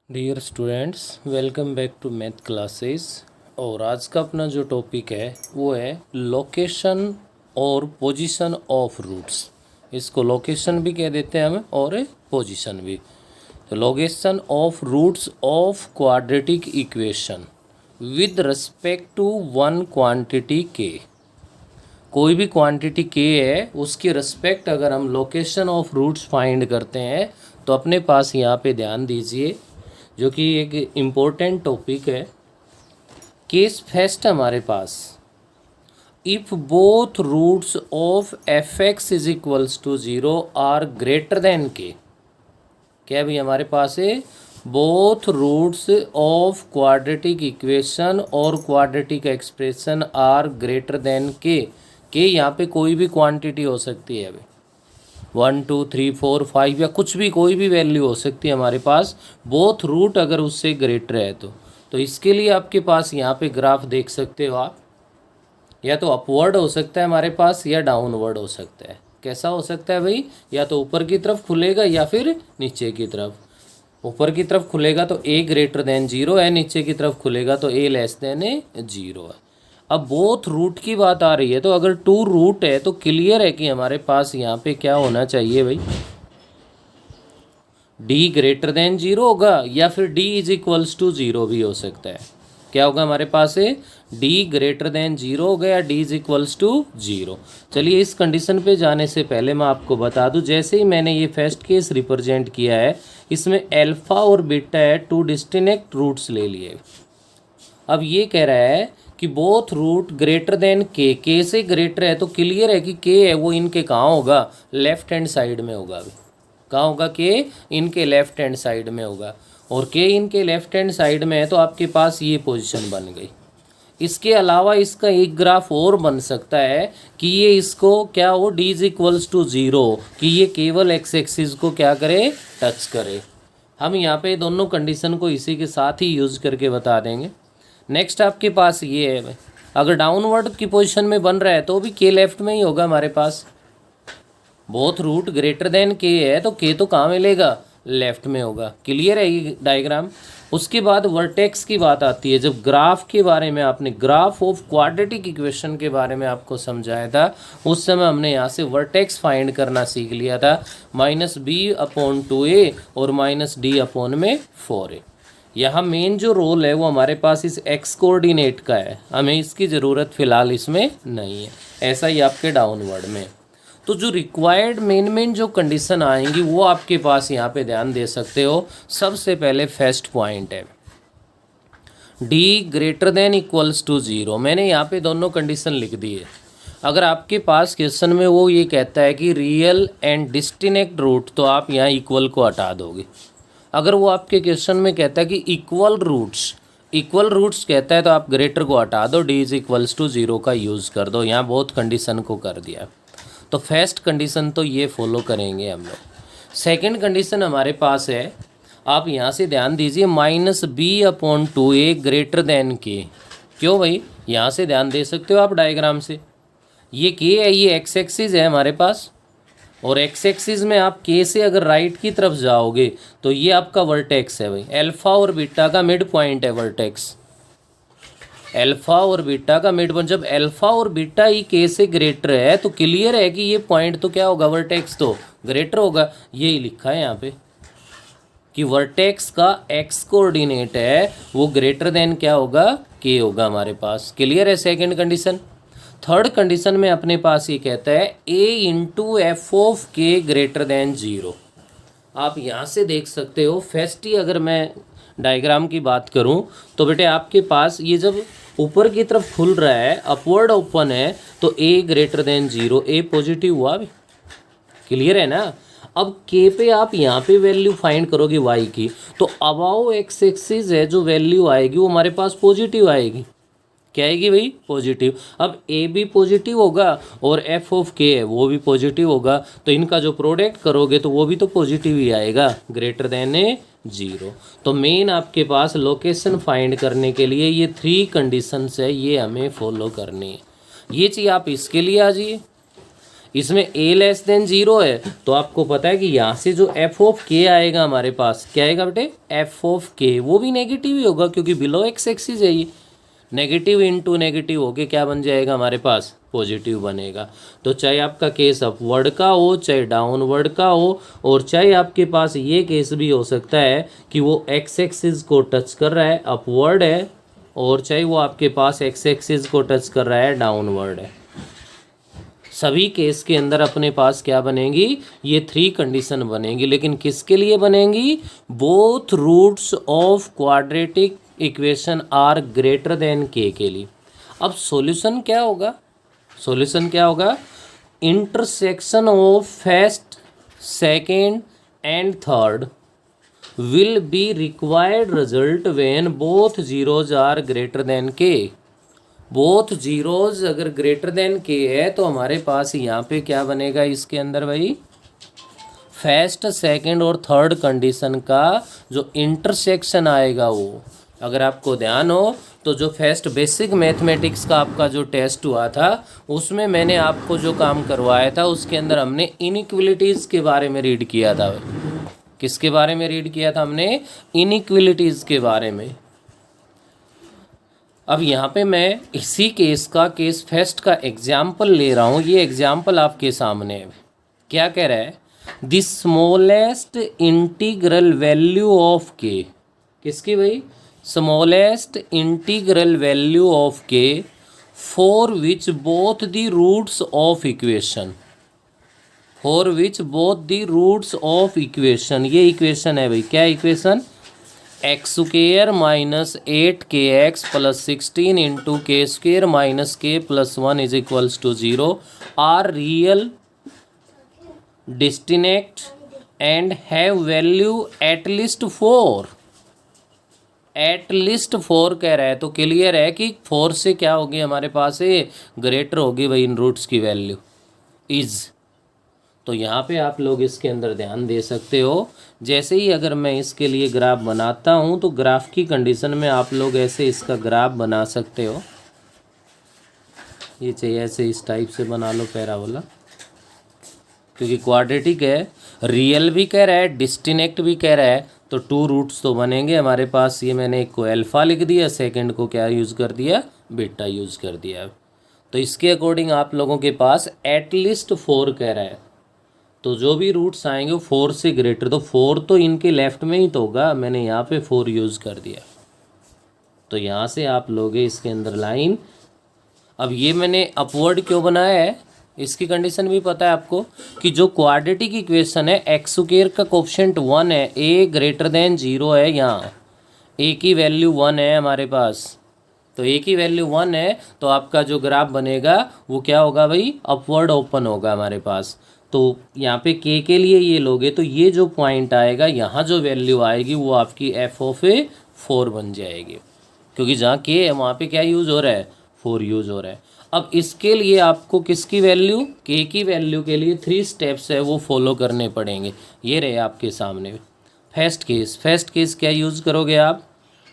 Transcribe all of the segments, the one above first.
Dear students, welcome back to math classes. और आज का अपना जो टॉपिक है वो है लोकेशन और पोजीशन ऑफ रूट्स। इसको लोकेशन भी कह देते हैं हमें और पोजीशन भी। तो location of roots of quadratic equation with respect to one quantity के। कोई भी क्वांटिटी के है उसकी रिस्पेक्ट अगर हम लोकेशन ऑफ रूट्स फाइंड करते हैं तो अपने पास यहाँ पे ध्यान दीजिए, जो कि एक इम्पोर्टेंट टॉपिक है। केस फर्स्ट हमारे पास, if both roots of F x is equals to 0 are greater than k. क्या भी हमारे पास है, both roots of quadratic equation और quadratic expression are greater than k यहाँ पे कोई भी क्वांटिटी हो सकती है। अभी 1 2 3 4 5 या कुछ भी कोई भी वैल्यू हो सकती है हमारे पास, बोथ रूट अगर उससे ग्रेटर है तो इसके लिए आपके पास यहाँ पे ग्राफ देख सकते हो आप। या तो अपवर्ड हो सकता है हमारे पास या डाउनवर्ड हो सकता है। कैसा हो सकता है भाई, या तो ऊपर की तरफ खुलेगा या फिर नीचे की तरफ। ऊपर की तरफ खुलेगा तो a ग्रेटर देन 0 है, नीचे की तरफ खुलेगा तो a लेस देन 0 है। अब बोथ रूट की बात आ रही है तो अगर 2 रूट है तो क्लियर है कि हमारे पास यहाँ पे क्या होना चाहिए भाई, d ग्रेटर देन 0 होगा या फिर d इज इक्वल्स टू 0 भी हो सकता है। क्या होगा हमारे पास है, d ग्रेटर देन 0 होगा या d इज इक्वल्स टू 0। चलिए इस कंडीशन पे जाने से पहले मैं आपको बता दूं, जैसे ही मैंने ये फर्स्ट केस रिप्रेजेंट किया है इसमें अल्फा और बीटा है, 2 डिस्टिंक्ट रूट्स ले लिए। अब ये कह रहा है कि बोथ रूट ग्रेटर देन के से ग्रेटर है तो क्लियर है कि के है वो इनके कहाँ होगा, लेफ्ट हैंड साइड में होगा। अभी कहाँ होगा, के इनके लेफ्ट हैंड साइड में होगा। और के इनके लेफ्ट हैंड साइड में है तो आपके पास ये पोजीशन बन गई। इसके अलावा इसका एक ग्राफ और बन सकता है कि ये इसको क्या हो, डी इज इक्वल्स टू 0, कि ये केवल एक्स एक्सिस को क्या करे, टच करे। हम यहाँ पे दोनों कंडीशन को इसी के साथ ही यूज करके बता देंगे। नेक्स्ट आपके पास ये है, अगर डाउनवर्ड की पोजीशन में बन रहा है तो भी के लेफ्ट में ही होगा हमारे पास। बोथ रूट ग्रेटर देन के है तो के तो कहाँ मिलेगा, लेफ्ट में होगा। क्लियर है ये डायग्राम। उसके बाद वर्टेक्स की बात आती है। जब ग्राफ के बारे में आपने, ग्राफ ऑफ क्वाड्रेटिक इक्वेशन के बारे में आपको समझाया था, उस समय हमने यहाँ से वर्टेक्स फाइंड करना सीख लिया था, -b/2a और -d/4a। यहाँ मेन जो रोल है वो हमारे पास इस एक्स कोऑर्डिनेट का है, हमें इसकी ज़रूरत फ़िलहाल इसमें नहीं है। ऐसा ही आपके डाउनवर्ड में। तो जो रिक्वायर्ड मेन जो कंडीशन आएंगी वो आपके पास यहाँ पे ध्यान दे सकते हो। सबसे पहले फर्स्ट पॉइंट है d greater than equals to 0। मैंने यहाँ पे दोनों कंडीशन लिख दी है। अगर आपके पास क्वेश्चन में वो ये कहता है कि रियल एंड डिस्टिंक्ट रूट, तो आप यहाँ इक्वल को हटा दोगे। अगर वो आपके क्वेश्चन में कहता है कि इक्वल रूट्स कहता है तो आप ग्रेटर को हटा दो, डी इज इक्वल्स टू 0 का यूज़ कर दो। यहाँ बहुत कंडीशन को कर दिया। तो फर्स्ट कंडीशन तो ये फॉलो करेंगे हम लोग। सेकंड कंडीशन हमारे पास है, आप यहाँ से ध्यान दीजिए, -b/2a ग्रेटर देन के। क्यों भाई, यहाँ से ध्यान दे सकते हो आप डायग्राम से। ये के है, ये एक्स एक्सिस है हमारे पास, और एक्स एक्सिस में आप के से अगर राइट की तरफ जाओगे तो ये आपका वर्टेक्स है भाई। अल्फा और बीटा का मिड पॉइंट है वर्टेक्स, अल्फा और बीटा का मिड पॉइंट। जब अल्फा और बीटा ही के से ग्रेटर है तो क्लियर है कि ये पॉइंट तो क्या होगा, वर्टेक्स तो ग्रेटर होगा। यही लिखा है यहाँ पे कि वर्टेक्स का एक्स कोऑर्डिनेट है वो ग्रेटर देन क्या होगा, के होगा हमारे पास। क्लियर है सेकंड कंडीशन। थर्ड कंडीशन में अपने पास ये कहता है a/f(k) ग्रेटर देन 0। आप यहाँ से देख सकते हो। फर्स्ट ही अगर मैं डायग्राम की बात करूँ तो बेटे आपके पास ये जब ऊपर की तरफ खुल रहा है, अपवर्ड ओपन है, तो a greater than 0, a positive हुआ भी। क्लियर है ना। अब k पे आप यहाँ पे वैल्यू फाइंड करोगे y की, तो अबाव एक्स एक्सिस है जो वैल्यू आएगी वो हमारे पास पॉजिटिव आएगी। क्या आएगी भाई, पॉजिटिव। अब a भी पॉजिटिव होगा और f(k) है वो भी पॉजिटिव होगा, तो इनका जो प्रोडक्ट करोगे तो वो भी तो पॉजिटिव ही आएगा, ग्रेटर देन 0। तो मेन आपके पास लोकेशन फाइंड करने के लिए ये 3 कंडीशंस है, ये हमें फॉलो करनी है। ये चीज़ आप इसके लिए आ जाइए। इसमें a लेस देन 0 है, तो आपको पता है कि यहाँ से जो f ऑफ k आएगा हमारे पास, क्या आएगा बेटे, f ऑफ k, वो भी नेगेटिव ही होगा क्योंकि बिलो एक्स एक्सिस है ये। नेगेटिव इंटू नेगेटिव होके क्या बन जाएगा हमारे पास, पॉजिटिव बनेगा। तो चाहे आपका केस अपवर्ड का हो, चाहे डाउनवर्ड का हो, और चाहे आपके पास ये केस भी हो सकता है कि वो एक्स एक्सिस को टच कर रहा है, अपवर्ड है, और चाहे वो आपके पास एक्स एक्सिस को टच कर रहा है, डाउनवर्ड है। सभी केस के अंदर अपने पास क्या बनेंगी, ये 3 कंडीशन बनेंगी। लेकिन किसके लिए बनेंगी, both roots of quadratic equation are greater than के लिए। अब सॉल्यूशन क्या होगा, सॉल्यूशन क्या होगा, intersection of first, second and third will be required result when both zeros are greater than k। Both zeros अगर ग्रेटर देन के है तो हमारे पास यहाँ पे क्या बनेगा इसके अंदर भाई, फर्स्ट, सेकंड और थर्ड कंडीशन का जो इंटरसेक्शन आएगा वो, अगर आपको ध्यान हो तो जो फर्स्ट बेसिक मैथमेटिक्स का आपका जो टेस्ट हुआ था उसमें मैंने आपको जो काम करवाया था उसके अंदर हमने इनइक्वलिटीज़ के बारे में रीड किया था। किसके बारे में रीड किया था हमने, इनइक्वलिटीज़ के बारे में। अब यहाँ पे मैं इसी केस का, केस फर्स्ट का एग्जाम्पल ले रहा हूँ। ये एग्जाम्पल आपके सामने है। क्या कह रहा है, the smallest integral value of K, किसकी भाई, smallest integral value of K for which both the roots of equation, for which both the roots of equation, ये इक्वेशन है भाई, क्या equation, x square minus 8kx plus 16 into K square minus K plus 1 is equals to 0 are real, distinct and have value at least 4। At least 4 कह रहा है तो clear है कि 4 से क्या होगी हमारे पास, ये ग्रेटर होगी भाई इन रूट्स की वैल्यू इज। तो यहाँ पे आप लोग इसके अंदर ध्यान दे सकते हो। जैसे ही अगर मैं इसके लिए ग्राफ बनाता हूँ तो ग्राफ की कंडीशन में आप लोग ऐसे इसका ग्राफ बना सकते हो। ये चाहिए ऐसे इस टाइप से बना लो पैराबोला, क्योंकि क्वाड्रेटिक है, रियल भी कह रहा है, डिस्टिनेक्ट भी कह रहा है, तो 2 रूट्स तो बनेंगे हमारे पास। ये मैंने एक को अल्फ़ा लिख दिया, सेकंड को क्या यूज़ कर दिया, बीटा यूज़ कर दिया। तो इसके अकॉर्डिंग आप लोगों के पास एटलीस्ट 4 कह रहा है, तो जो भी रूट्स आएंगे वो 4 से ग्रेटर, तो 4 तो इनके लेफ्ट में ही तो होगा, मैंने यहाँ पे 4 यूज़ कर दिया। तो यहाँ से आप लोगे इसके अंदर लाइन। अब ये मैंने अपवर्ड क्यों बनाया है, इसकी कंडीशन भी पता है आपको कि जो क्वाड्रेटिक इक्वेशन है, एक्स स्क्वायर का कोफिशिएंट 1 है, ए ग्रेटर देन 0 है, यहाँ ए की वैल्यू 1 है हमारे पास, तो ए की वैल्यू 1 है, तो आपका जो ग्राफ बनेगा वो क्या होगा भाई, अपवर्ड ओपन होगा हमारे पास। तो यहाँ पे के लिए ये लोगे तो ये जो पॉइंट आएगा, यहाँ जो वैल्यू आएगी वो आपकी एफ ऑफ ए 4 बन जाएगी, क्योंकि जहाँ के है वहाँ पे क्या यूज़ हो रहा है, 4 यूज़ हो रहा है। अब इसके लिए आपको किसकी वैल्यू, के की वैल्यू के लिए 3 स्टेप्स है वो फॉलो करने पड़ेंगे। ये रहे आपके सामने फर्स्ट केस क्या यूज़ करोगे आप,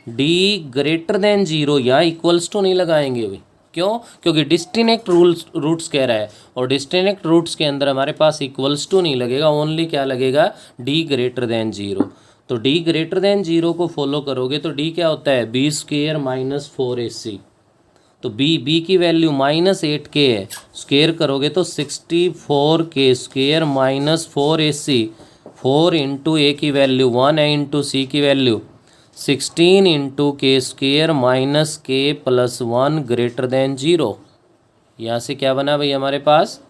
डी ग्रेटर देन 0 या इक्वल्स टू नहीं लगाएंगे भाई, क्यों, क्योंकि डिस्टिनेक्ट रूट्स कह रहा है, और डिस्टिनेक्ट रूट्स के अंदर हमारे पास इक्वल्स टू नहीं लगेगा, ओनली क्या लगेगा, डी ग्रेटर देन 0। तो डी ग्रेटर देन 0 को फॉलो करोगे तो डी क्या होता है, बी स्क्वेयर माइनस 4ac, तो बी की वैल्यू -8k है, स्क्वेयर करोगे तो 64k square minus 4ac, 4 into ए की वैल्यू 1 है, इंटू सी की value 16 into K square minus K plus 1 greater than 0। यहाँ से क्या बना भाई हमारे पास,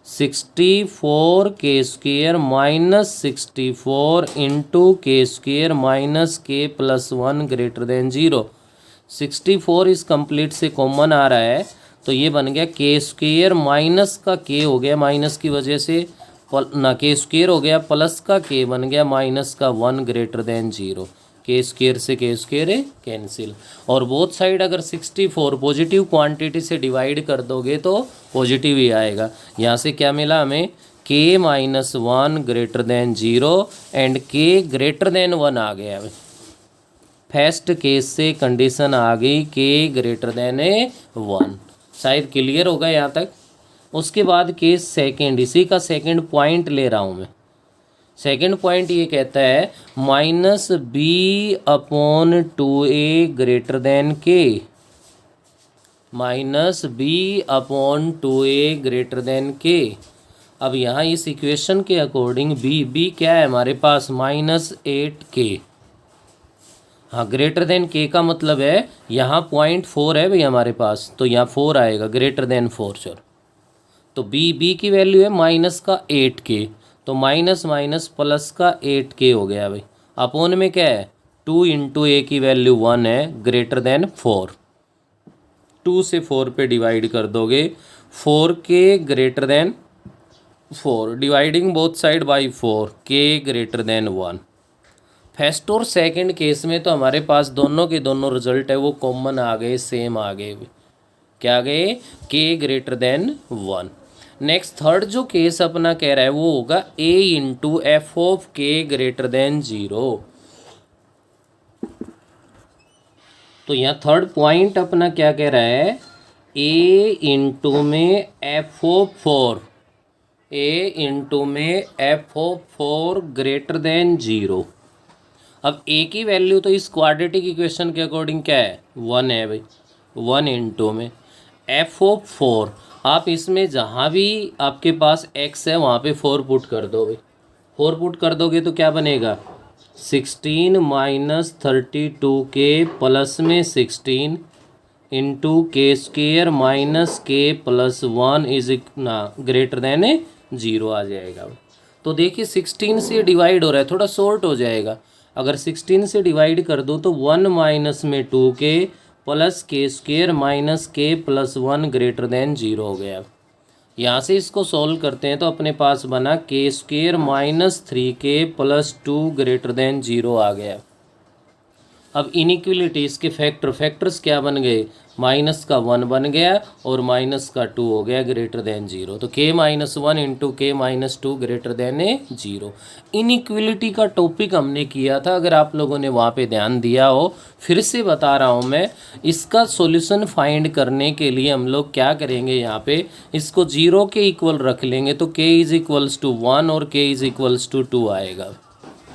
64 के square minus 64 into K square minus K plus 1 greater than 0। 64 इस कंप्लीट से कॉमन आ रहा है, तो ये बन गया के स्क्वेयर माइनस का के हो गया, माइनस की वजह से ना के स्क्वेयर हो गया, प्लस का के बन गया, माइनस का 1 ग्रेटर देन 0। के स्क्वेयर से के स्क्वेयर कैंसिल, और बोथ साइड अगर 64 पॉजिटिव क्वांटिटी से डिवाइड कर दोगे तो पॉजिटिव ही आएगा। यहाँ से क्या मिला हमें, के माइनस 1 ग्रेटर देन 0 एंड के ग्रेटर देन 1 आ गया। फर्स्ट केस से कंडीशन आ गई के ग्रेटर देन 1। शायद क्लियर होगा यहाँ तक। उसके बाद केस सेकंड, इसी का सेकंड पॉइंट ले रहा हूँ मैं। सेकंड पॉइंट ये कहता है minus b upon 2a greater than k, minus b upon 2a greater than k. अब यहाँ इस इक्वेशन के अकॉर्डिंग बी क्या है हमारे पास, -8k। हाँ, ग्रेटर देन के का मतलब है यहाँ 0.4 है भाई हमारे पास, तो यहाँ 4 आएगा, ग्रेटर देन 4 श्योर। तो बी की वैल्यू है माइनस का 8k, तो माइनस माइनस प्लस का 8k हो गया भाई। अपोन में क्या है, 2 इंटू ए की वैल्यू 1 है, ग्रेटर देन 4। 2 से 4 पे डिवाइड कर दोगे, 4k greater than 4, dividing both side by 4, k greater than 1। First और सेकंड केस में तो हमारे पास दोनों के दोनों रिजल्ट है वो कॉमन आ गए, सेम आ गए। क्या आ गए, k greater than 1। Next third जो केस अपना कह रहा है वो होगा a into F of k greater than 0। तो यहाँ थर्ड पॉइंट अपना क्या कह रहा है, a इंटू में एफ ऑफ 4, a इंटू में एफ ऑफ 4 ग्रेटर देन 0। अब a की वैल्यू तो इस क्वाड्रेटिक इक्वेशन के अकॉर्डिंग क्या है, 1 है भाई। 1 इंटू में एफ ऑफ 4, आप इसमें जहाँ भी आपके पास x है वहाँ पे 4 पुट कर दो भाई। 4 पुट कर दोगे तो क्या बनेगा, 16 माइनस 32k प्लस में 16 into K square minus K plus 1 is ना ग्रेटर देन 0 आ जाएगा। तो देखिए 16 से डिवाइड हो रहा है, थोड़ा शॉर्ट हो जाएगा। अगर 16 से डिवाइड कर दो तो 1 माइनस में 2k प्लस के square minus K plus 1 greater than 0 हो गया। यहाँ से इसको सॉल्व करते हैं तो अपने पास बना के square minus 3k plus 2 greater than 0 आ गया। अब इनइक्वलिटीज़ के फैक्टर्स क्या बन गए, माइनस का 1 बन गया और माइनस का 2 हो गया ग्रेटर देन 0। तो k माइनस 1 इंटू के माइनस 2 ग्रेटर देन 0। इनइक्वलिटी का टॉपिक हमने किया था, अगर आप लोगों ने वहाँ पे ध्यान दिया हो। फिर से बता रहा हूँ मैं, इसका सॉल्यूशन फाइंड करने के लिए हम लोग क्या करेंगे, यहाँ पे इसको 0 के इक्वल रख लेंगे तो k इज इक्वल्स टू 1 और k इज इक्वल्स टू 2 आएगा।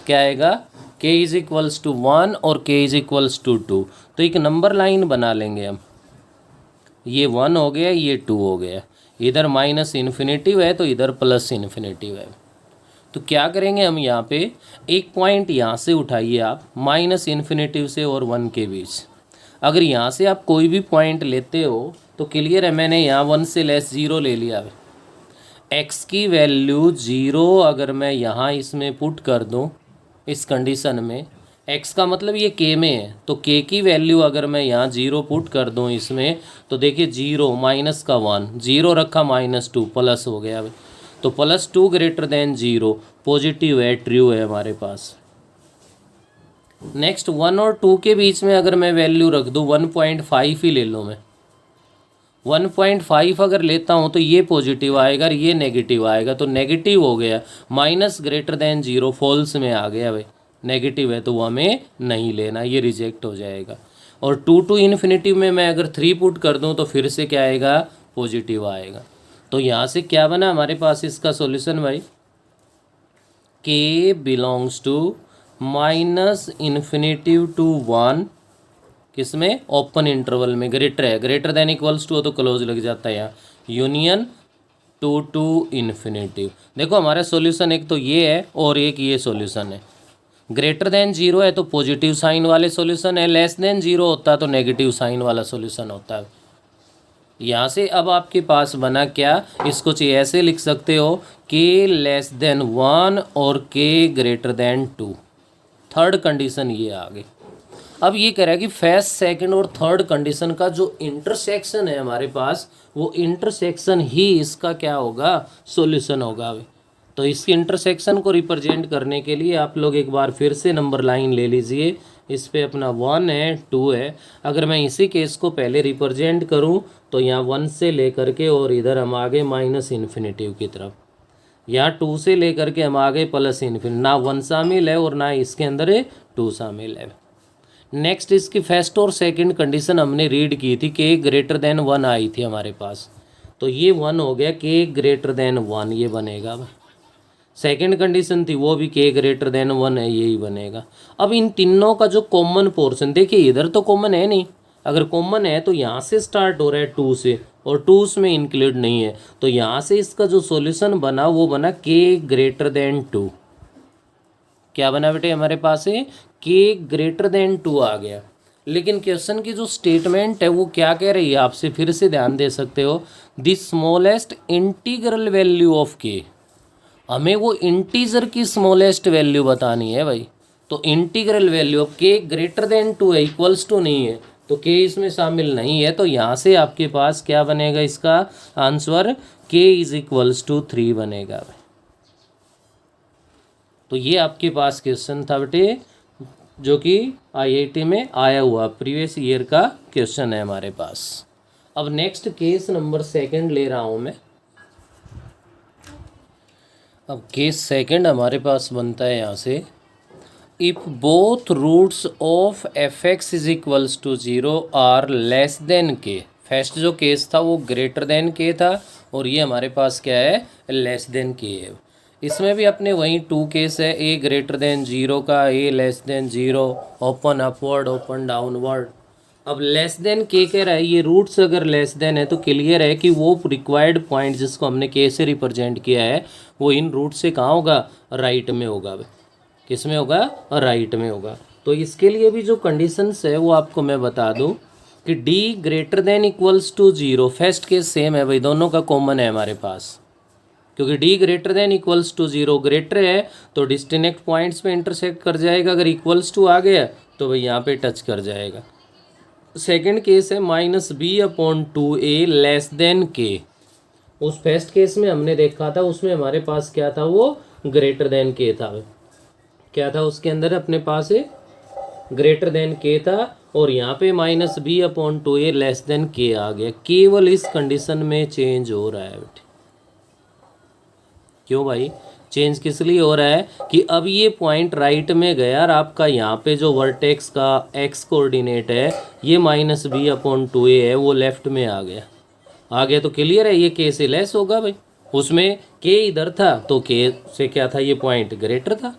क्या आएगा, k इज इक्वल्स टू 1 और k इज इक्वल्स टू 2। तो एक नंबर लाइन बना लेंगे हम, ये 1 हो गया, ये 2 हो गया, इधर माइनस इन्फिनेटिव है तो इधर प्लस इन्फिनेटिव है। तो क्या करेंगे हम, यहाँ पे एक पॉइंट यहाँ से उठाइए आप, माइनस इन्फिनेटिव से और 1 के बीच। अगर यहाँ से आप कोई भी पॉइंट लेते हो तो क्लियर है, मैंने यहाँ 1 से लेस 0 ले लिया। x की वैल्यू 0 अगर मैं यहाँ इसमें पुट कर दूँ इस कंडीशन में, x का मतलब ये k में है, तो k की वैल्यू अगर मैं यहाँ 0 पुट कर दूँ इसमें तो देखिए 0 माइनस का 1, 0 रखा माइनस 2 प्लस हो गया। तो प्लस 2 ग्रेटर देन 0 पॉजिटिव है, ट्रू है हमारे पास। नेक्स्ट 1 और 2 के बीच में अगर मैं वैल्यू रख दूँ 1.5 ही ले लूँ मैं, 1.5 अगर लेता हूँ तो ये पॉजिटिव आएगा और ये नेगेटिव आएगा, तो नेगेटिव हो गया। माइनस ग्रेटर देन 0 फॉल्स में आ गया भाई, नेगेटिव है तो वो हमें नहीं लेना, ये रिजेक्ट हो जाएगा। और 2 टू इन्फिनेटिव में मैं अगर 3 पुट कर दूँ तो फिर से क्या आएगा, पॉजिटिव आएगा। तो यहाँ से क्या बना हमारे पास इसका सॉल्यूशन भाई, k belongs to minus infinitive to 1, किसमें, ओपन इंटरवल में, ग्रेटर है, ग्रेटर देन इक्वल्स टू हो तो क्लोज लग जाता है यहाँ, यूनियन 2 टू इन्फिनेटिव। देखो हमारा सॉल्यूशन एक तो ये है और एक ये सॉल्यूशन है। ग्रेटर देन 0 है तो पॉजिटिव साइन वाले सॉल्यूशन है, लेस देन 0 होता है तो नेगेटिव साइन वाला सॉल्यूशन होता है। यहाँ से अब आपके पास बना क्या, इसको चाहिए ऐसे लिख सकते हो, k लेस देन 1 और k greater than 2। Third condition ये आ गई। अब ये कह रहा है कि फर्स्ट सेकंड और थर्ड कंडीशन का जो इंटरसेक्शन है हमारे पास, वो इंटरसेक्शन ही इसका क्या होगा, सॉल्यूशन होगा। तो इसके इंटरसेक्शन को रिप्रेजेंट करने के लिए आप लोग एक बार फिर से नंबर लाइन ले लीजिए। इस पे अपना 1 है, 2 है। अगर मैं इसी केस को पहले रिप्रेजेंट करूं तो यहाँ 1 से लेकर के और इधर हम आगे माइनस इन्फिनेटिव की तरफ, यहाँ 2 से लेकर के हम आगे प्लस इन्फिनेटिव, ना 1 शामिल है और ना इसके अंदर 2 शामिल है। नेक्स्ट इसकी फर्स्ट और सेकंड कंडीशन हमने रीड की थी कि ग्रेटर देन 1 आई थी हमारे पास, तो ये 1 हो गया, के ग्रेटर देन 1 ये बनेगा। सेकंड कंडीशन थी वो भी के ग्रेटर देन 1 है, यही बनेगा। अब इन तीनों का जो कॉमन पोर्शन, देखिए इधर तो कॉमन है नहीं, अगर कॉमन है तो यहाँ से स्टार्ट हो रहा है 2 से, और 2 उसमें इंक्लूड नहीं है, तो यहाँ से इसका जो सॉल्यूशन बना वो बना के ग्रेटर देन 2। क्या बना बेटे हमारे पास है, के ग्रेटर देन 2 आ गया। लेकिन क्वेश्चन की जो स्टेटमेंट है वो क्या कह रही है, आपसे फिर से ध्यान दे सकते हो, the smallest integral value of के, हमें वो इंटीजर की स्मॉलेस्ट वैल्यू बतानी है भाई। तो इंटीग्रल वैल्यू ऑफ के ग्रेटर देन 2 है, इक्वल्स टू नहीं है, तो के इसमें शामिल नहीं है, तो यहाँ से आपके पास क्या बनेगा, इसका आंसर के इज इक्वल्स टू 3 बनेगा भाई। तो ये आपके पास क्वेश्चन था बेटे, जो कि आईआईटी में आया हुआ प्रीवियस ईयर का क्वेश्चन है हमारे पास। अब नेक्स्ट केस नंबर 2 ले रहा हूँ मैं। अब केस 2 हमारे पास बनता है यहाँ से, if both roots of F x is equals to 0 are less than के। फर्स्ट जो केस था वो ग्रेटर देन के था, और ये हमारे पास क्या है, लेस देन के है। इसमें भी अपने वही 2 केस है, ए ग्रेटर देन 0 का, a less than 0, open upward open downward. अब लेस देन के कह रहा है, ये रूट्स अगर लेस देन है तो क्लियर है कि वो रिक्वायर्ड पॉइंट जिसको हमने के से रिप्रेजेंट किया है वो इन रूट से कहाँ होगा, राइट में होगा। किस में होगा, राइट में होगा। तो इसके लिए भी जो कंडीशंस है वो आपको मैं बता दूं कि D greater than equals to 0, first case same है भाई, दोनों का कॉमन है हमारे पास, क्योंकि D greater than equals to 0 greater है तो डिस्टिनेक्ट पॉइंट्स पे इंटरसेक्ट कर जाएगा, अगर इक्वल्स टू आ गया तो भाई यहाँ पे टच कर जाएगा। सेकंड केस है -b/2a लेस देन के। उस फर्स्ट केस में हमने देखा था, उसमें हमारे पास क्या था, वो ग्रेटर देन के था। क्या था उसके अंदर, अपने पास है ग्रेटर देन के था, और यहाँ पे -b/2a लेस देन के आ गया। केवल इस कंडीशन में चेंज हो रहा है बेटे। क्यों भाई चेंज किस लिए हो रहा है कि अब ये पॉइंट राइट में गया, और आपका यहाँ पे जो वर्टेक्स का एक्स कोऑर्डिनेट है ये -b/2a है, वो लेफ्ट में आ गया तो क्लियर है ये के से लेस होगा भाई। उसमें के इधर था तो के से क्या था, ये पॉइंट ग्रेटर था।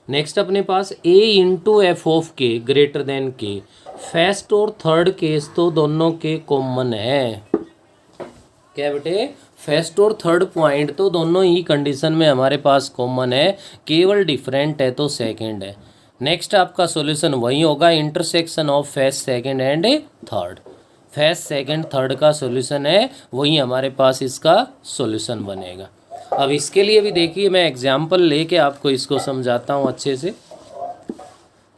नेक्स्ट अपने पास a इंटू एफ ऑफ के ग्रेटर देन के। फर्स्ट और थर्ड केस तो दोनों के कॉमन है। क्या बेटे, फर्स्ट और थर्ड पॉइंट तो दोनों ही कंडीशन में हमारे पास कॉमन है, केवल डिफरेंट है तो सेकंड है। नेक्स्ट आपका सॉल्यूशन वही होगा, intersection of first second and third. First second third का सॉल्यूशन है वही हमारे पास इसका सॉल्यूशन बनेगा। अब इसके लिए भी देखिए मैं एग्जाम्पल लेके आपको इसको समझाता हूँ अच्छे से।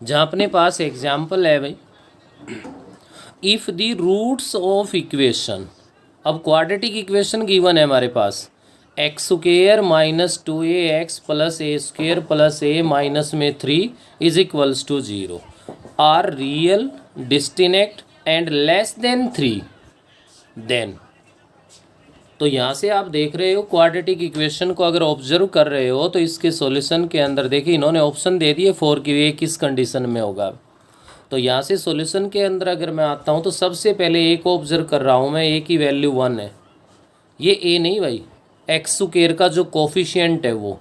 जहाँ अपने पास एग्जाम्पल है भाई, if the roots of equation, अब क्वाड्रेटिक इक्वेशन गिवन है हमारे पास, x² - 2ax + a² + a minus में 3 is equals to 0 are real distinct and less than 3, then. तो यहाँ से आप देख रहे हो क्वाड्रेटिक इक्वेशन को अगर ऑब्जर्व कर रहे हो तो इसके सॉल्यूशन के अंदर देखिए इन्होंने ऑप्शन दे दिए 4 की, ये किस कंडीशन में होगा। तो यहाँ से सॉल्यूशन के अंदर अगर मैं आता हूँ तो सबसे पहले ए को ऑब्जर्व कर रहा हूँ मैं, ए की वैल्यू 1 है, ये ए नहीं भाई, x² का जो कोफिशिएंट है वो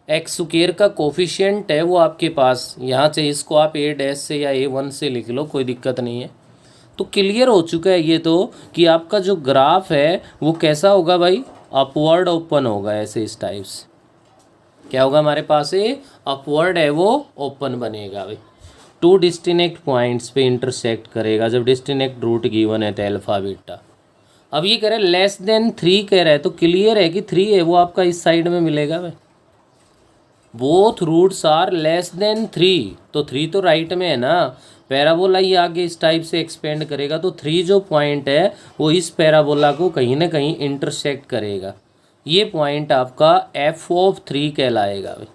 x² का कोफिशिएंट है वो आपके पास, यहाँ से इसको आप a' से या a1 से लिख लो, कोई दिक्कत नहीं है। तो क्लियर हो चुका है ये तो कि आपका जो ग्राफ है वो कैसा होगा भाई, अपवर्ड ओपन होगा, ऐसे इस टाइप से। क्या होगा हमारे पास, ये अपवर्ड है वो ओपन बनेगा भाई, 2 डिस्टिनेक्ट पॉइंट्स पे इंटरसेक्ट करेगा जब डिस्टिनेक्ट रूट गिवन है तो अल्फा बीटा। अब ये कह रहा है लेस देन 3 कह रहा है, तो क्लियर है कि 3 है वो आपका इस साइड में मिलेगा भाई। Both roots are less than 3, तो 3 तो राइट में है ना, पैराबोला ही आगे इस टाइप से एक्सपेंड करेगा, तो 3 जो पॉइंट है वो इस पैराबोला को कहीं ना कहीं इंटरसेक्ट करेगा। ये पॉइंट आपका f(3) कहलाएगा भाई।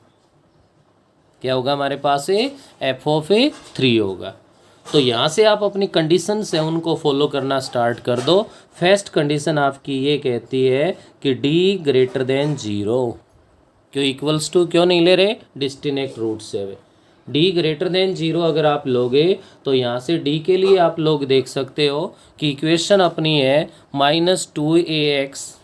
क्या होगा हमारे पास, f(3) होगा। तो यहाँ से आप अपनी कंडीशंस है उनको फॉलो करना स्टार्ट कर दो। फर्स्ट कंडीशन आपकी ये कहती है कि d ग्रेटर देन 0, क्यों इक्वल्स टू क्यों नहीं ले रहे, डिस्टिनेक्ट रूट से। डी ग्रेटर देन जीरो अगर आप लोगे तो यहाँ से डी के लिए आप लोग देख सकते हो कि इक्वेशन अपनी है -2ax,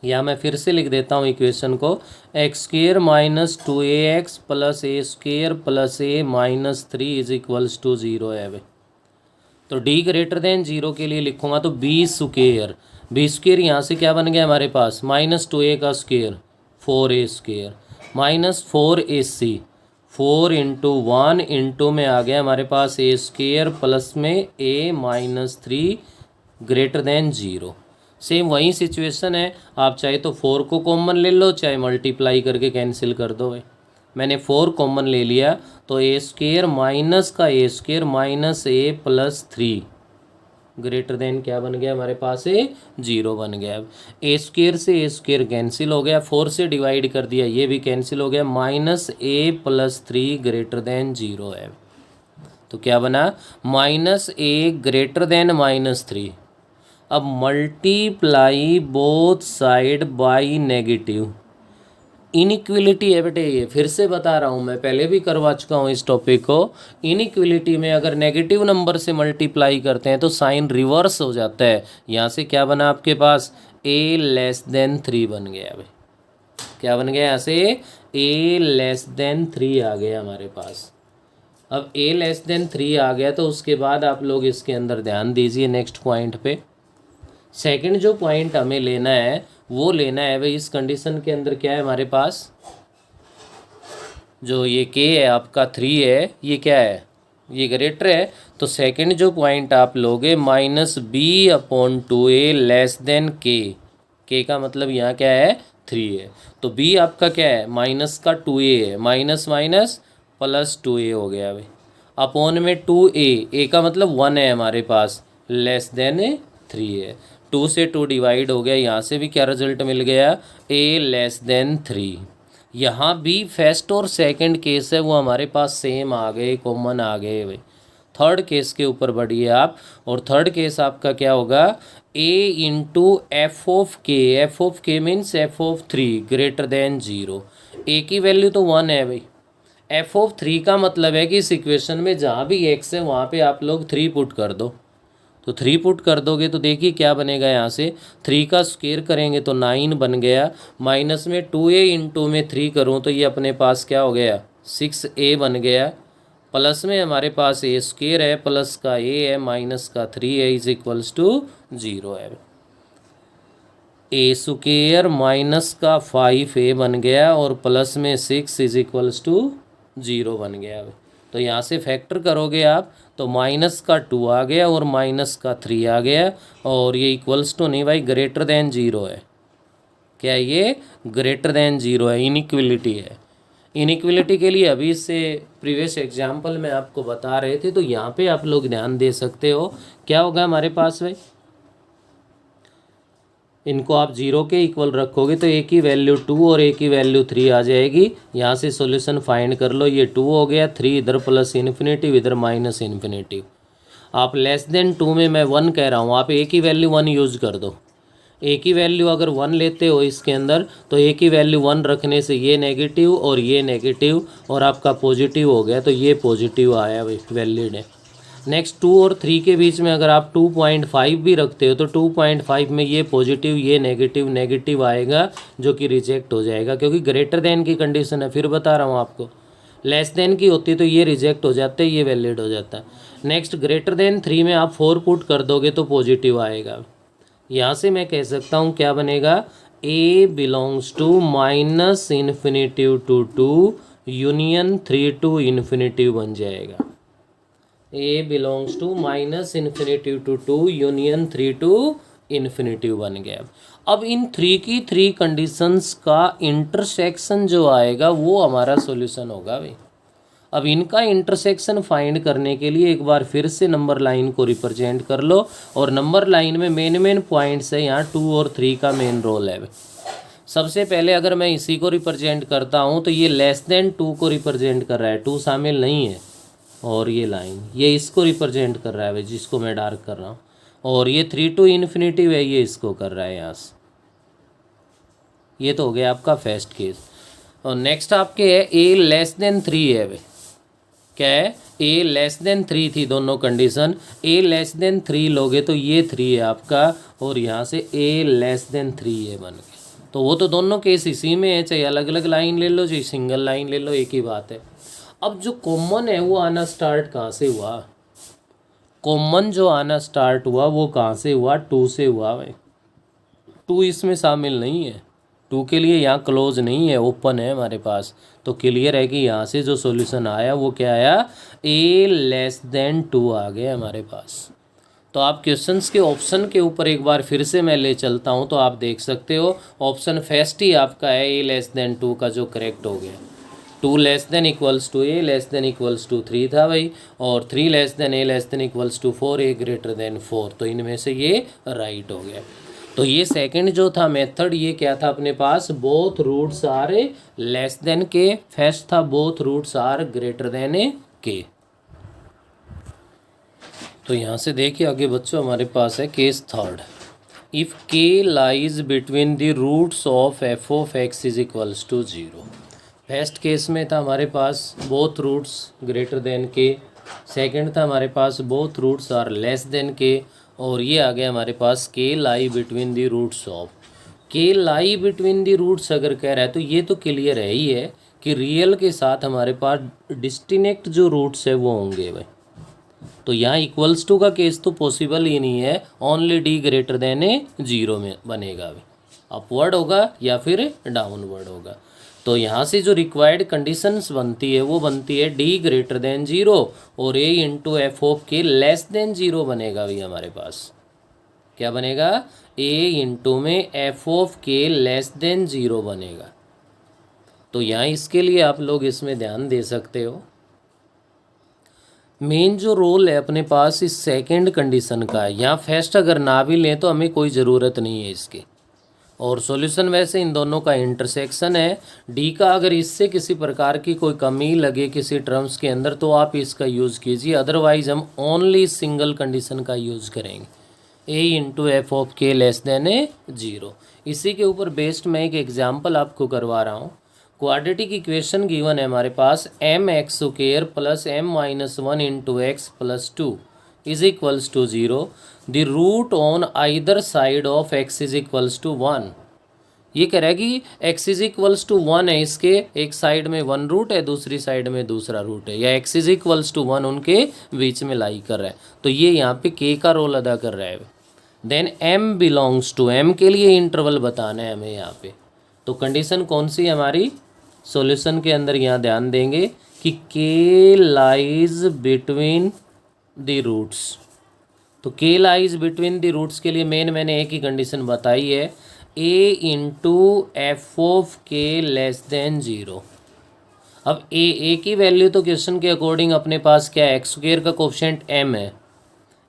या मैं फिर से लिख देता हूँ इक्वेशन को, x square minus 2ax plus A square plus A minus 3 is equals to 0 है भाई। तो डी ग्रेटर देन जीरो के लिए लिखूंगा तो बी स्क्र यहाँ से क्या बन गया हमारे पास -2a का square 4a square minus 4ac 4 into 1 into में आ गया हमारे पास ए स्क्र प्लस में a minus 3 greater than zero. Same वही सिचुएशन है, आप चाहे तो 4 को कॉमन ले लो, चाहे मल्टीप्लाई करके कैंसिल कर दो भाई। मैंने 4 कॉमन ले लिया तो ए स्क्र माइनस का ए स्क्र माइनस ए प्लस 3 ग्रेटर देन क्या बन गया हमारे पास ए 0 बन गया। अब ए स्क्र से ए स्क्र कैंसिल हो गया, 4 से डिवाइड कर दिया ये भी कैंसिल हो गया, माइनस ए प्लस 3 ग्रेटर देन 0 है। तो क्या बना -a ग्रेटर देन -3। अब multiply both side by negative, inequality है बेटे, ये फिर से बता रहा हूँ, मैं पहले भी करवा चुका हूँ इस टॉपिक को। इनइक्वलिटी में अगर नेगेटिव नंबर से मल्टीप्लाई करते हैं तो साइन रिवर्स हो जाता है। यहाँ से क्या बना आपके पास a लेस देन 3 बन गया भाई। क्या बन गया यहाँ से a लेस देन 3 आ गया हमारे पास। अब a लेस देन 3 आ गया तो उसके बाद आप लोग इसके अंदर ध्यान दीजिए नेक्स्ट पॉइंट पे। सेकंड जो पॉइंट हमें लेना है वो लेना है भाई, इस कंडीशन के अंदर क्या है हमारे पास, जो ये k है आपका 3 है, ये क्या है, ये ग्रेटर है। तो सेकंड जो पॉइंट आप लोगे -b/2a लेस देन k का मतलब यहाँ क्या है 3 है। तो b आपका क्या है माइनस का 2a है, माइनस माइनस प्लस 2a हो गया भाई, अपॉन में 2a का मतलब 1 है हमारे पास, लेस देन 3 है। 2 से 2 डिवाइड हो गया, यहाँ से भी क्या रिजल्ट मिल गया a लेस देन 3। यहाँ भी फर्स्ट और सेकंड केस है वो हमारे पास सेम आ गए, कॉमन आ गए भाई। थर्ड केस के ऊपर बढ़िए आप, और थर्ड केस आपका क्या होगा a इंटू एफ ऑफ के means F of 3 greater than 0। a की वैल्यू तो 1 है भाई, एफ ऑफ 3 का मतलब है कि इस इक्वेशन में जहाँ भी x है वहाँ पे आप लोग 3 पुट कर दो। तो 3 पुट कर दोगे तो देखिए क्या बनेगा, यहाँ से 3 का स्क्वायर करेंगे तो 9 बन गया, माइनस में 2a इंटू में 3 करूँ तो ये अपने पास क्या हो गया 6a बन गया, प्लस में हमारे पास a स्क्वायर है, प्लस का a है, माइनस का 3 है, इज इक्वल्स टू 0 है। a स्क्वायर माइनस का 5a बन गया और प्लस में 6 इज इक्वल्स टू 0 बन गया। तो यहाँ से फैक्टर करोगे आप तो माइनस का 2 आ गया और माइनस का 3 आ गया, और ये इक्वल्स टू नहीं भाई ग्रेटर देन 0 है। क्या ये ग्रेटर देन 0 है, इनइक्वलिटी है। इनइक्वलिटी के लिए अभी से प्रीवियस एग्जाम्पल में आपको बता रहे थे, तो यहाँ पे आप लोग ध्यान दे सकते हो क्या होगा हमारे पास भाई, इनको आप 0 के इक्वल रखोगे तो a की वैल्यू 2 और a की वैल्यू 3 आ जाएगी। यहाँ से सॉल्यूशन फाइंड कर लो, ये 2 हो गया, 3 इधर प्लस इन्फिनेटिव इधर माइनस इन्फिनेटिव। आप लेस देन 2 में मैं 1 कह रहा हूँ, आप a की वैल्यू 1 यूज़ कर दो। a की वैल्यू अगर 1 लेते हो इसके अंदर तो a की वैल्यू 1 रखने से ये नेगेटिव और ये नेगेटिव और आपका पॉजिटिव हो गया, तो ये पॉजिटिव आया भाई, वैलिड है। नेक्स्ट 2 और 3 के बीच में अगर आप 2.5 भी रखते हो तो 2.5 में ये पॉजिटिव ये नेगेटिव नेगेटिव आएगा, जो कि रिजेक्ट हो जाएगा, क्योंकि ग्रेटर देन की कंडीशन है। फिर बता रहा हूँ आपको, लेस देन की होती तो ये रिजेक्ट हो जाता है, ये वैलिड हो जाता है। नेक्स्ट ग्रेटर देन 3 में आप 4 पुट कर दोगे तो पॉजिटिव आएगा। यहाँ से मैं कह सकता हूँ क्या बनेगा, a belongs to minus infinitive to 2 union 3 to infinitive बन जाएगा। a belongs to minus infinitive to 2 union 3 to infinitive बन गया। अब इन 3 की 3 कंडीशंस का इंटरसेक्शन जो आएगा वो हमारा सॉल्यूशन होगा भाई। अब इनका इंटरसेक्शन फाइंड करने के लिए एक बार फिर से नंबर लाइन को रिप्रेजेंट कर लो, और नंबर लाइन में मेन पॉइंट्स है, यहाँ 2 और 3 का मेन रोल है। सबसे पहले अगर मैं इसी को रिप्रेजेंट करता हूँ तो ये लेस देन 2 को रिप्रेजेंट कर रहा है, 2 शामिल नहीं है, और ये लाइन ये इसको रिप्रेजेंट कर रहा है भाई, जिसको मैं डार्क कर रहा हूँ, और ये 3 टू इन्फिनेटिव है, ये इसको कर रहा है यहाँ से। ये तो हो गया आपका फर्स्ट केस। और नेक्स्ट आपके है a लेस देन 3 है भाई, क्या है, ए लेस देन 3 थी दोनों कंडीशन, ए लेस देन 3 लोगे तो ये 3 है आपका, और यहाँ से ए लेस देन 3 ये बन गया। तो वो तो दोनों केस इसी में है, चाहे अलग अलग लाइन ले लो चाहे सिंगल लाइन ले लो, एक ही बात है। अब जो कॉमन है वो आना स्टार्ट कहाँ से हुआ, कॉमन जो आना स्टार्ट हुआ वो कहाँ से हुआ, 2 से हुआ भाई। 2 इसमें शामिल नहीं है, 2 के लिए यहाँ क्लोज नहीं है, ओपन है हमारे पास। तो क्लियर है कि यहाँ से जो सॉल्यूशन आया वो क्या आया, ए लेस देन 2 आ गया हमारे पास। तो आप क्वेश्चंस के ऑप्शन के ऊपर एक बार फिर से मैं ले चलता हूँ, तो आप देख सकते हो ऑप्शन फर्स्ट ही आपका है ए लेस देन 2 का जो करेक्ट हो गया। 2 less than equals to A less than equals to 3 था भाई, और 3 less than A less than equals to 4 A greater than 4, तो इनमें से ये राइट हो गया। तो ये सेकंड जो था मेथड, ये क्या था अपने पास, both roots are less than के, फर्स्ट था both roots are greater than k. तो यहाँ से देखिए आगे बच्चों हमारे पास है case third, if k lies between the roots of f of x is equals to 0। First case में था हमारे पास both roots greater than k, second था हमारे पास both roots are less than k, और ये आ गया हमारे पास k lie between the roots of. K lie between the roots अगर कह रहा है तो ये तो क्लियर है ही है कि रियल के साथ हमारे पास डिस्टिनेक्ट जो रूट्स है वो होंगे भाई। तो यहाँ इक्वल्स टू का केस तो पॉसिबल ही नहीं है, ओनली डी ग्रेटर देन 0 में बनेगा भाई, अपवर्ड होगा या फिर डाउनवर्ड होगा। तो यहाँ से जो रिक्वायर्ड कंडीशंस बनती है वो बनती है डी ग्रेटर देन 0 और ए इंटू एफ ऑफ के लेस देन 0 बनेगा भाई हमारे पास। क्या बनेगा, ए इंटू में एफ ऑफ के लेस देन 0 बनेगा। तो यहाँ इसके लिए आप लोग इसमें ध्यान दे सकते हो, मेन जो रोल है अपने पास इस सेकंड कंडीशन का है। यहाँ फर्स्ट अगर ना भी लें तो हमें कोई ज़रूरत नहीं है इसकी, और सॉल्यूशन वैसे इन दोनों का इंटरसेक्शन है। डी का अगर इससे किसी प्रकार की कोई कमी लगे किसी टर्म्स के अंदर तो आप इसका यूज़ कीजिए, अदरवाइज हम ओनली सिंगल कंडीशन का यूज़ करेंगे, ए इंटू एफ ऑफ के लेस देन 0। इसी के ऊपर बेस्ड मैं एक एग्जाम्पल आपको करवा रहा हूँ। क्वाड्रेटिक इक्वेशन गिवन है हमारे पास M X square plus M minus 1 into X plus 2 is equals to 0, the root on either side of x is equals to 1। ये कह रहा है कि x इज इक्वल्स टू 1 है, इसके एक साइड में 1 रूट है दूसरी साइड में दूसरा रूट है, या x इज इक्वल्स टू 1 उनके बीच में लाई कर रहा है। तो ये यहाँ पे k का रोल अदा कर रहा है। Then m belongs to, m के लिए इंटरवल बताना है हमें यहाँ पे। तो कंडीशन कौन सी है हमारी, सॉल्यूशन के अंदर यहाँ ध्यान देंगे कि k lies between the roots. तो K lies between the roots के लिए मैंने एक ही कंडीशन बताई है, ए इंटू एफ ऑफ के लेस देन 0। अब ए की वैल्यू तो क्वेश्चन के अकॉर्डिंग अपने पास क्या है, एक्स स्क्वायर का कोफिशिएंट m है,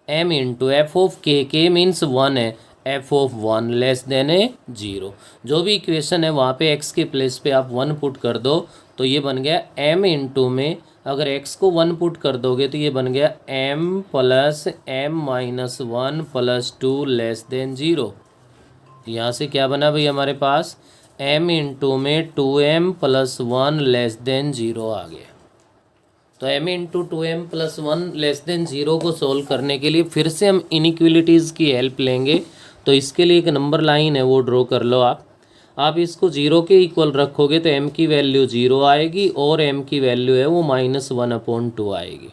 m इंटू एफ ऑफ के मीन्स 1 है, एफ ऑफ 1 लेस देन 0। जो भी इक्वेशन है वहाँ पे x के प्लेस पे आप 1 पुट कर दो, तो ये बन गया m इंटू में अगर x को 1 पुट कर दोगे तो ये बन गया m plus m minus 1 plus 2 less than 0। यहाँ से क्या बना भाई हमारे पास, m इंटू में 2m प्लस 1 लेस देन 0 आ गया। तो m into 2m plus 1 less than 0 को सोल्व करने के लिए फिर से हम इनइक्वलिटीज़ की हेल्प लेंगे। तो इसके लिए एक नंबर लाइन है वो ड्रॉ कर लो आप इसको 0 के इक्वल रखोगे तो m की वैल्यू 0 आएगी और m की वैल्यू है वो -1/2 आएगी।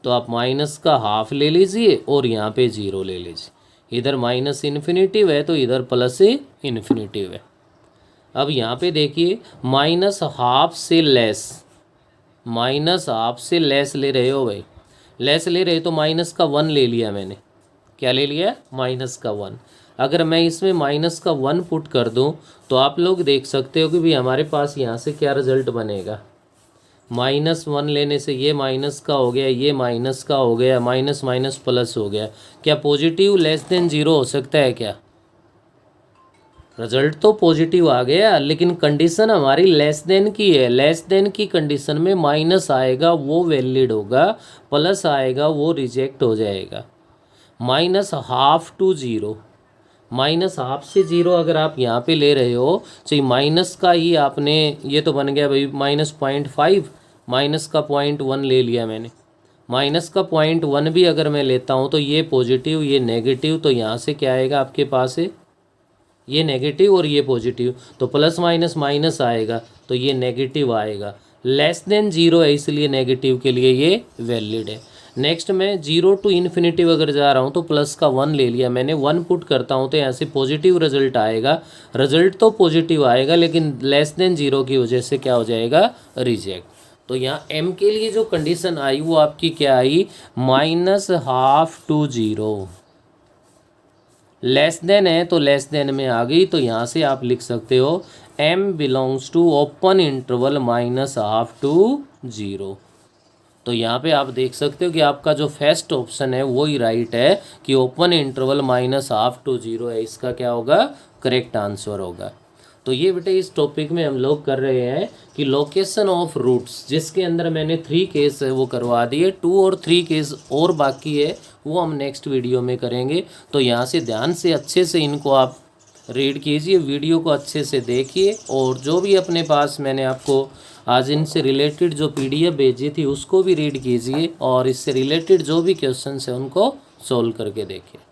तो आप माइनस का हाफ ले लीजिए और यहाँ पे 0 ले लीजिए, इधर माइनस इन्फिनिटिव है तो इधर प्लस इन्फिनिटिव है। अब यहाँ पे देखिए माइनस हाफ से लेस, माइनस हाफ से लेस ले रहे हो भाई, लेस ले रहे तो माइनस का 1 ले लिया मैंने, क्या ले लिया, माइनस का 1। अगर मैं इसमें माइनस का 1 पुट कर दूं तो आप लोग देख सकते हो कि भी हमारे पास यहाँ से क्या रिजल्ट बनेगा, -1 लेने से ये माइनस का हो गया, ये माइनस का हो गया, माइनस माइनस प्लस हो गया। क्या पॉजिटिव लेस देन 0 हो सकता है क्या, रिजल्ट तो पॉजिटिव आ गया लेकिन कंडीशन हमारी लेस देन की है। लेस देन की कंडीशन में माइनस आएगा वो वैलिड होगा, प्लस आएगा वो रिजेक्ट हो जाएगा। -1/2 टू 0, -1/2 से 0 अगर आप यहाँ पे ले रहे हो तो माइनस का ही आपने, ये तो बन गया भाई -0.5, माइनस का 0.1 ले लिया मैंने, माइनस का 0.1 भी अगर मैं लेता हूँ तो ये पॉजिटिव ये नेगेटिव, तो यहाँ से क्या आएगा आपके पास है ये नेगेटिव और ये पॉजिटिव, तो प्लस माइनस माइनस आएगा तो ये नेगेटिव आएगा। लेस देन जीरो है इसलिए नेगेटिव के लिए ये वैलिड है। नेक्स्ट मैं 0 टू इन्फिनिटी अगर जा रहा हूँ तो प्लस का 1 ले लिया मैंने, 1 पुट करता हूँ तो यहाँ से पॉजिटिव रिजल्ट आएगा, रिजल्ट तो पॉजिटिव आएगा लेकिन लेस देन जीरो की वजह से क्या हो जाएगा रिजेक्ट। तो यहाँ m के लिए जो कंडीशन आई वो आपकी क्या आई, -1/2 to 0। लेस देन है तो लेस देन में आ गई, तो यहाँ से आप लिख सकते हो m belongs to open interval -1/2 to 0। तो यहाँ पे आप देख सकते हो कि आपका जो फर्स्ट ऑप्शन है वो ही राइट है कि ओपन इंटरवल -1/2 to 0 है, इसका क्या होगा करेक्ट आंसर होगा। तो ये बेटे इस टॉपिक में हम लोग कर रहे हैं कि लोकेशन ऑफ रूट्स, जिसके अंदर मैंने 3 केस है वो करवा दिए, 2 और 3 केस और बाकी है वो हम नेक्स्ट वीडियो में करेंगे। तो यहाँ से ध्यान से अच्छे से इनको आप रीड कीजिए, वीडियो को अच्छे से देखिए, और जो भी अपने पास मैंने आपको आज इनसे रिलेटेड जो PDF भेजी थी उसको भी रीड कीजिए, और इससे रिलेटेड जो भी क्वेश्चन है उनको सॉल्व करके देखिए।